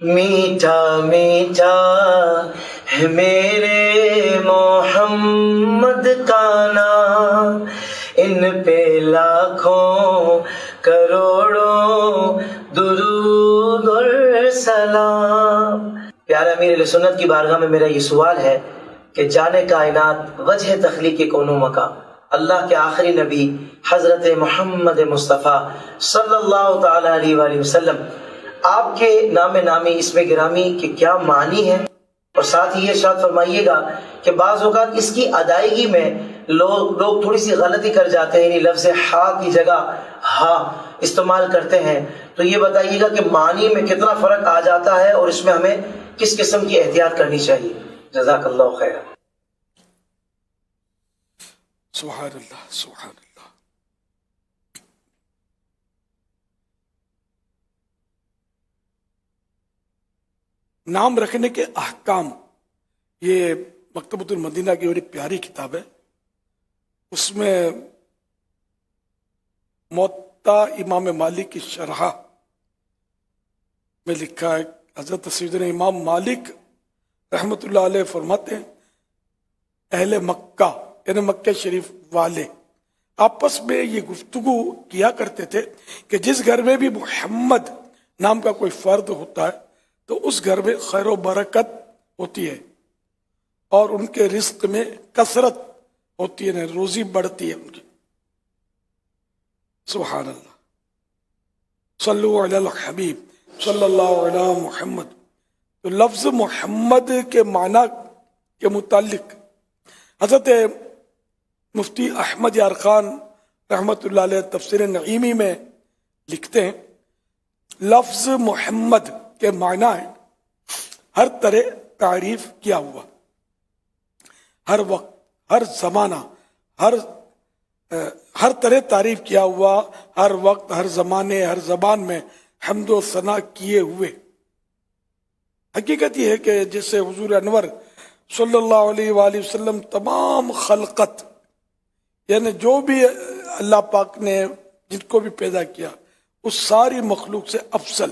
میٹھا میٹھا ہے میرے محمد کا نام، ان پہ لاکھوں کروڑوں درود اور سلام۔ پیارا امیر اہل سنت کی بارگاہ میں میرا یہ سوال ہے کہ جان کائنات، وجہ تخلیق کون و مکا، اللہ کے آخری نبی حضرت محمد مصطفیٰ صلی اللہ تعالی علیہ وآلہ وسلم، آپ کے نام نامی اسم گرامی کے کیا معنی ہے؟ اور ساتھ ہی یہ ارشاد فرمائیے گا کہ بعض اوقات اس کی ادائیگی میں لوگ تھوڑی سی غلطی کر جاتے ہیں، یعنی لفظ ہا کی جگہ ہا استعمال کرتے ہیں، تو یہ بتائیے گا کہ معنی میں کتنا فرق آ جاتا ہے اور اس میں ہمیں کس قسم کی احتیاط کرنی چاہیے؟ جزاک اللہ خیر۔ سبحان اللہ سبحان اللہ۔ نام رکھنے کے احکام، یہ مکتبۃ المدینہ کی بڑی پیاری کتاب ہے۔ اس میں موطا امام مالک کی شرح میں لکھا ہے، حضرت سیدنا امام مالک رحمۃ اللہ علیہ فرماتے ہیں اہل مکہ یعنی مکہ شریف والے آپس میں یہ گفتگو کیا کرتے تھے کہ جس گھر میں بھی محمد نام کا کوئی فرد ہوتا ہے تو اس گھر میں خیر و برکت ہوتی ہے اور ان کے رزق میں کثرت ہوتی ہے، روزی بڑھتی ہے ان کی۔ سبحان اللہ۔ صلو علی الحبیب صلی اللہ علی محمد۔ تو لفظ محمد کے معنی کے متعلق حضرت مفتی احمد یار خان رحمۃ اللہ علیہ تفسیر نعیمی میں لکھتے ہیں لفظ محمد کے معنی ہے ہر طرح تعریف کیا ہوا، ہر وقت، ہر زمانہ، ہر طرح تعریف کیا ہوا، ہر وقت، ہر زمانے، ہر زبان میں حمد و ثنا کیے ہوئے۔ حقیقت یہ ہے کہ جیسے حضور انور صلی اللہ علیہ وآلہ وسلم تمام خلقت یعنی جو بھی اللہ پاک نے جن کو بھی پیدا کیا اس ساری مخلوق سے افضل،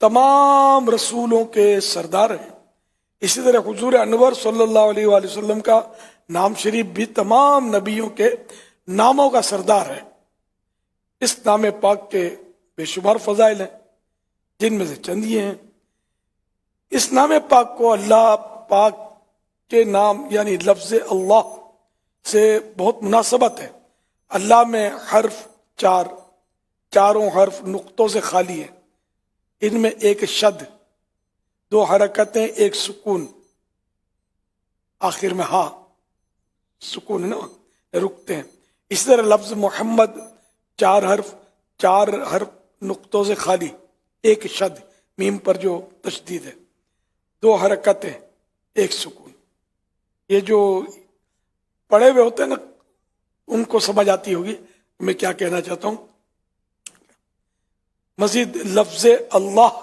تمام رسولوں کے سردار ہیں، اسی طرح حضور انور صلی اللہ علیہ وآلہ وسلم کا نام شریف بھی تمام نبیوں کے ناموں کا سردار ہے۔ اس نام پاک کے بے شمار فضائل ہیں جن میں سے چند یہ ہیں۔ اس نام پاک کو اللہ پاک کے نام یعنی لفظ اللہ سے بہت مناسبت ہے۔ اللہ میں حرف چاروں حرف نقطوں سے خالی ہیں، ان میں ایک شد، دو حرکتیں، ایک سکون، آخر میں ہاں سکون ہے نا، رکتے ہیں۔ اس طرح لفظ محمد چار حرف نقطوں سے خالی، ایک شد، میم پر جو تشدید ہے، دو حرکتیں، ایک سکون۔ یہ جو پڑھے ہوئے ہوتے ہیں نا ان کو سمجھ آتی ہوگی میں کیا کہنا چاہتا ہوں۔ مزید لفظ اللہ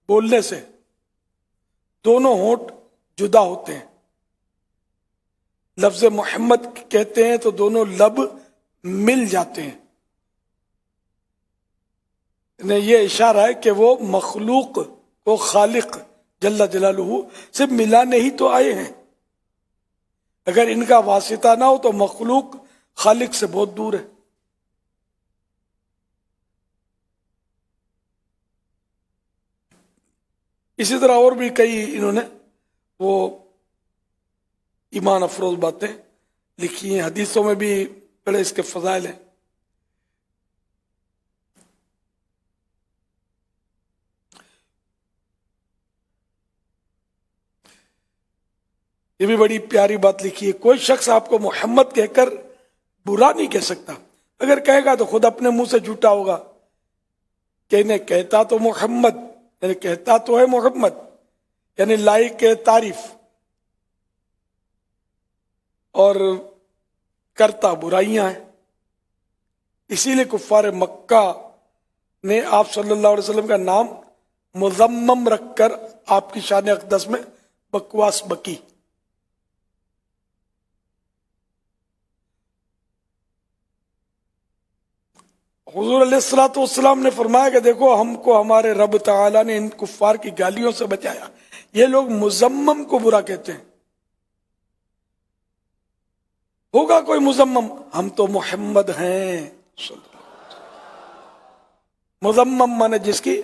بولنے سے دونوں ہونٹ جدا ہوتے ہیں، لفظ محمد کہتے ہیں تو دونوں لب مل جاتے ہیں۔ یہ اشارہ ہے کہ وہ مخلوق کو خالق جل جلالہ سے ملانے ہی تو آئے ہیں، اگر ان کا واسطہ نہ ہو تو مخلوق خالق سے بہت دور ہے۔ اسی طرح اور بھی کئی انہوں نے وہ ایمان افروز باتیں لکھی ہیں، حدیثوں میں بھی بڑے اس کے فضائل ہیں۔ یہ بھی بڑی پیاری بات لکھی ہے، کوئی شخص آپ کو محمد کہہ کر برا نہیں کہہ سکتا، اگر کہے گا تو خود اپنے منہ سے جھوٹا ہوگا کہ انہیں کہتا تو محمد یعنی کہتا تو ہے محمد یعنی لائق کے تعریف، اور کرتا برائیاں ہیں۔ اسی لیے کفار مکہ نے آپ صلی اللہ علیہ وسلم کا نام مذمم رکھ کر آپ کی شان اقدس میں بکواس بکی۔ حضور علیہ الصلوۃ والسلام نے فرمایا کہ دیکھو ہم کو ہمارے رب تعالیٰ نے ان کفار کی گالیوں سے بچایا. یہ لوگ مزمم کو برا کہتے ہیں. ہوگا کوئی مزمم، ہم تو محمد ہیں. مزمم مانے جس کی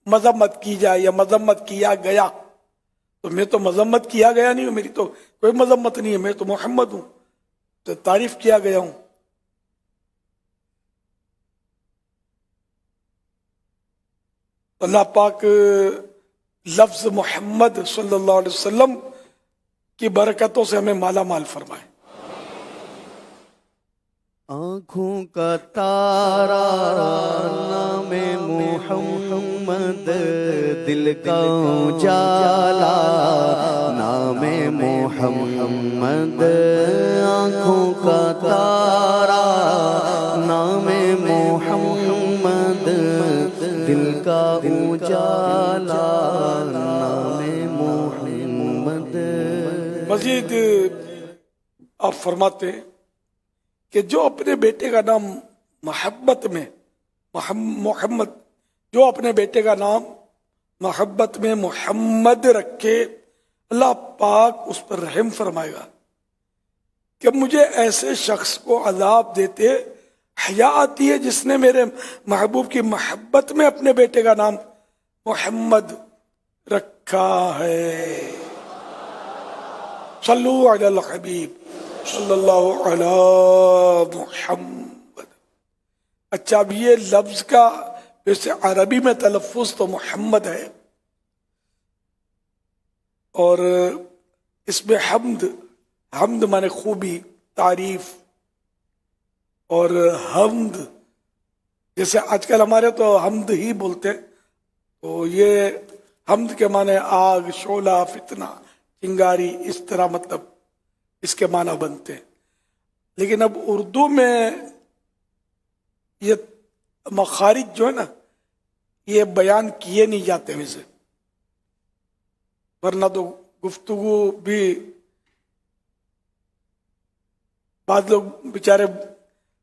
مذمت کی جائے یا مذمت کیا گیا. تو میں تو مذمت کیا گیا نہیں ہوں، میری تو کوئی مذمت نہیں ہے، میں تو محمد ہوں، تو تعریف کیا گیا ہوں. اللہ پاک لفظ محمد صلی اللہ علیہ وسلم کی برکتوں سے ہمیں مالا مال فرمائے. آنکھوں کا تارا نام محمد، دل کا اجالا نام محمد. آنکھوں کا تارا نام محمد، دل کا اجالا نام محمد. مزید آپ فرماتے ہیں کہ جو اپنے بیٹے کا نام محبت میں محمد، جو اپنے بیٹے کا نام محبت میں محمد رکھے، اللہ پاک اس پر رحم فرمائے گا. کہ مجھے ایسے شخص کو عذاب دیتے حیا آتی ہے جس نے میرے محبوب کی محبت میں اپنے بیٹے کا نام محمد رکھا ہے. صلو علی الحبیب صلی اللہ علی محمد. اچھا، اب یہ لفظ کا ویسے عربی میں تلفظ تو محمد ہے، اور اس میں حمد مانے خوبی، تعریف، اور حمد جیسے آج کل ہمارے تو حمد ہی بولتے ہیں، تو یہ حمد کے معنی آگ، شعلہ، فتنہ، چنگاری، اس طرح مطلب اس کے معنی بنتے ہیں. لیکن اب اردو میں یہ مخارج جو ہے نا، یہ بیان کیے نہیں جاتے ویسے، ورنہ تو گفتگو بھی بعض لوگ بیچارے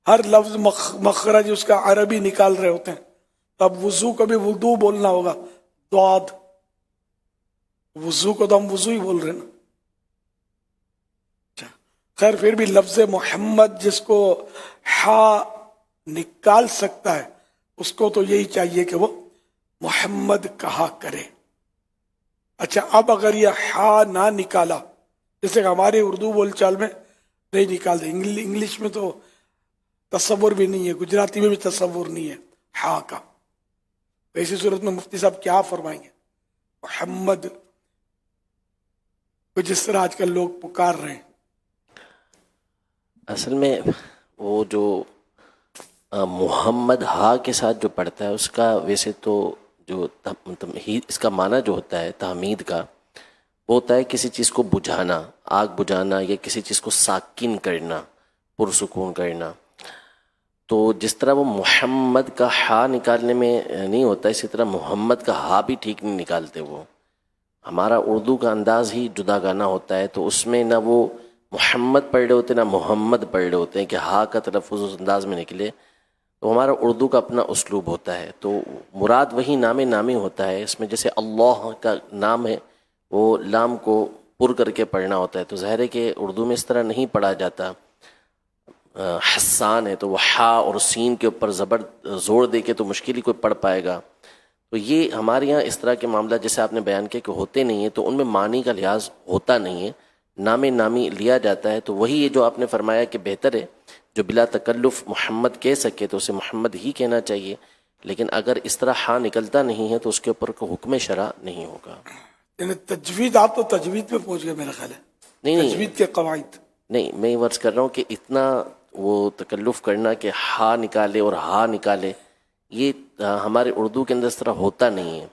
ہر لفظ مخرج اس کا عربی نکال رہے ہوتے ہیں. اب وضو کو بھی وضو بولنا ہوگا، ضاد، وضو کو تو ہم وضو ہی بول رہے ہیں نا. خیر، پھر بھی لفظ محمد جس کو ہا نکال سکتا ہے اس کو تو یہی چاہیے کہ وہ محمد کہا کرے. اچھا، اب اگر یہ ہا نہ نکالا، جیسے کہ ہمارے اردو بول چال میں نہیں نکالتے، انگلش میں تو تصور بھی نہیں ہے، گجراتی میں بھی تصور نہیں ہے ہا کا. ایسی صورت میں مفتی صاحب کیا فرمائیں گے؟ محمد کو جس طرح آج کل لوگ پکار رہے ہیں، اصل میں وہ جو محمد ہا کے ساتھ جو پڑھتا ہے اس کا ویسے تو جو اس کا معنی جو ہوتا ہے تحمید کا، وہ ہوتا ہے کسی چیز کو بجھانا، آگ بجھانا، یا کسی چیز کو ساکن کرنا، پرسکون کرنا. تو جس طرح وہ محمد کا ہا نکالنے میں نہیں ہوتا، اسی طرح محمد کا ہا بھی ٹھیک نہیں نکالتے. وہ ہمارا اردو کا انداز ہی جدا گانا ہوتا ہے، تو اس میں نہ وہ محمد پڑھ رہے ہوتے نہ محمد پڑھ رہے ہوتے ہیں کہ ہا کا تلفظ اس انداز میں نکلے. تو ہمارا اردو کا اپنا اسلوب ہوتا ہے، تو مراد وہی نامی ہوتا ہے. اس میں جیسے اللہ کا نام ہے، وہ لام کو پر کر کے پڑھنا ہوتا ہے، تو ظاہر ہے کہ اردو میں اس طرح نہیں پڑھا جاتا. حسان ہے تو وہ ہا اور سین کے اوپر زور دے کے تو مشکل ہی کوئی پڑھ پائے گا. تو یہ ہمارے یہاں اس طرح کے معاملات جیسے آپ نے بیان کیا کہ ہوتے نہیں ہیں، تو ان میں معنی کا لحاظ ہوتا نہیں ہے، نامی لیا جاتا ہے. تو وہی یہ جو آپ نے فرمایا کہ بہتر ہے جو بلا تکلف محمد کہہ سکے تو اسے محمد ہی کہنا چاہیے، لیکن اگر اس طرح ہاں نکلتا نہیں ہے تو اس کے اوپر کوئی حکم شرع نہیں ہوگا. یعنی تجوید، آپ تو تجوید پہ پہنچ گئے میرا خیال ہے. نہیں تجوید کے قواعد نہیں، میں یہ عرض کر رہا ہوں کہ اتنا وہ تکلف کرنا کہ ہا نکالے اور ہا نکالے، یہ ہمارے اردو کے اندر اس طرح ہوتا نہیں ہے.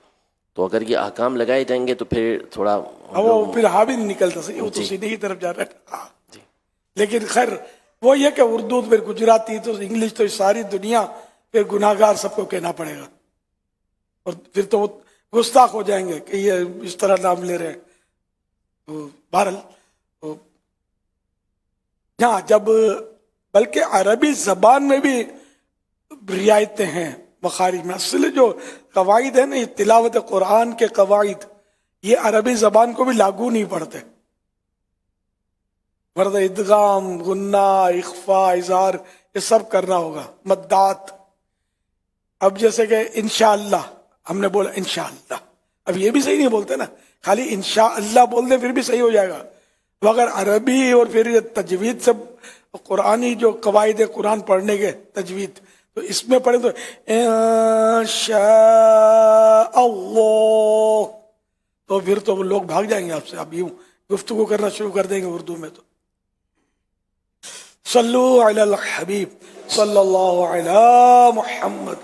تو اگر یہ احکام لگائے جائیں گے تو پھر تھوڑا وہ پھر ہا بھی نہیں نکلتا، صحیح، وہ تو سیدھے کی طرف جا رہا ہے ہاں. لیکن خیر وہ یہ کہ اردو پھر گجراتی تو انگلش تو ساری دنیا پھر گناہ گار سب کو کہنا پڑے گا، اور پھر تو وہ گستاخ ہو جائیں گے کہ یہ اس طرح نام لے رہے ہیں. تو بہرحال ہاں، جب بلکہ عربی زبان میں بھی رعایتیں ہیں مخارج میں. اصل جو قواعد ہیں نا یہ تلاوت قرآن کے قواعد یہ عربی زبان کو بھی لاگو نہیں پڑتے. فرد ادغام، غنہ، اخفا، اظہار یہ سب کرنا ہوگا. مدات، اب جیسے کہ انشاءاللہ ہم نے بولا انشاءاللہ، اب یہ بھی صحیح نہیں بولتے نا، خالی انشاءاللہ بول دیں پھر بھی صحیح ہو جائے گا. مگر عربی اور پھر یہ تجوید سے قرآنی جو قواعد قرآن پڑھنے کے تجوید، تو اس میں پڑھیں تو انشاء اللہ، تو پھر تو وہ لوگ بھاگ جائیں گے آپ سے. اب یوں گفتگو کرنا شروع کر دیں گے اردو میں. تو صلو علی الحبیب صلی اللہ علی محمد.